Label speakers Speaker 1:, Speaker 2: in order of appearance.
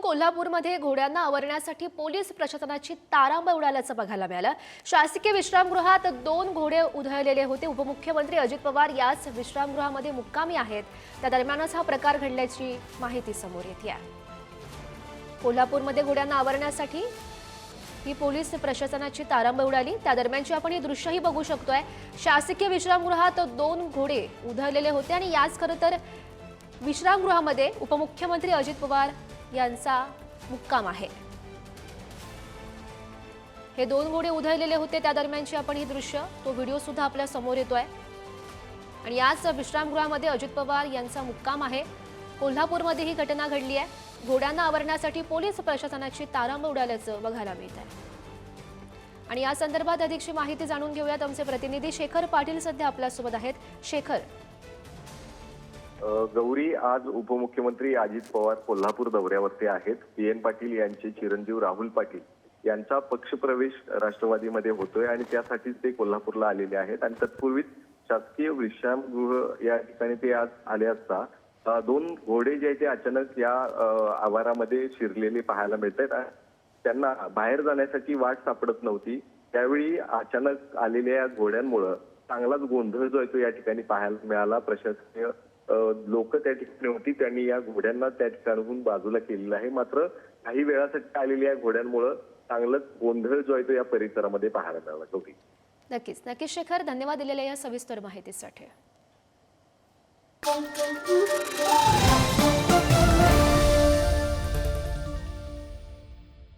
Speaker 1: कोल्हापूरमध्ये घोड्यांना आवरण्यासाठी पोलीस प्रशासनाची तारांबळ उडाल्याचं बघायला मिळालं। शासकीय विश्रामगृहात 2 घोडे उधळलेले होते। उपमुख्यमंत्री अजित पवार याच विश्रामगृहामध्ये मुक्कामी आहेत। त्या दरम्यानच हा प्रकार घडल्याची माहिती समोर येते आहे। कोल्हापूरमध्ये घोड्यांना आवरण्यासाठी ही पोलीस प्रशासनाची तारांबळ उडाली। त्या दरम्यानची आपण ही दृश्यही बघू शकतोय। शासकीय विश्रामगृहात 2 घोडे उधळलेले होते आणि याच खरं तर विश्रामगृहामध्ये उपमुख्यमंत्री अजित पवार यांचा मुक्काम आहे। हे 2 घोडे उधळलेले होते। त्या दरम्यानची आपण ही दृश्य तो व्हिडिओ सुद्धा आपल्या समोर येतोय आणि याच विश्रामगृहामध्ये अजित पवार यांचा मुक्काम आहे। कोल्हापूरमध्ये ही घटना घडली आहे। घोड्यांना आवरण्यासाठी पोलीस प्रशासनाची तारांबळ उडाल्याचं बघायला मिळत आहे आणि या संदर्भात अधिकची माहिती जाणून घेऊयात। आमचे प्रतिनिधी शेखर पाटील सध्या आपल्या सोबत आहेत। शेखर,
Speaker 2: गौरी, आज उपमुख्यमंत्री अजित पवार कोल्हापूर दौऱ्यावरती आहेत। पी.एन. पाटील यांचे चिरंजीव राहुल पाटील यांचा पक्षप्रवेश राष्ट्रवादीमध्ये होतोय आणि त्यासाठीच ते कोल्हापूरला आलेले आहेत आणि तत्पूर्वीच शासकीय विश्रामगृह या ठिकाणी ते आज आले असता 2 घोडे जे ते अचानक या आवारामध्ये शिरलेले पाहायला मिळत आहेत। त्यांना बाहेर जाण्यासाठी वाट सापडत नव्हती। त्यावेळी अचानक आलेल्या या घोड्यांमुळे चांगलाच गोंधळ जो आहे तो या ठिकाणी पाहायला मिळाला। प्रशासकीय लोक त्या ठिकाणी होती, त्यांनी या घोड्यांना त्या ठिकाणाहून बाजूला केलेलं आहे। मात्र काही वेळासाठी आलेल्या या घोड्यांमुळे चांगलाच गोंधळ जो आहे तो या परिसरामध्ये पाहायला मिळाला। गौरी,
Speaker 1: नक्कीच शेखर, धन्यवाद दिलेल्या या सविस्तर माहितीसाठी।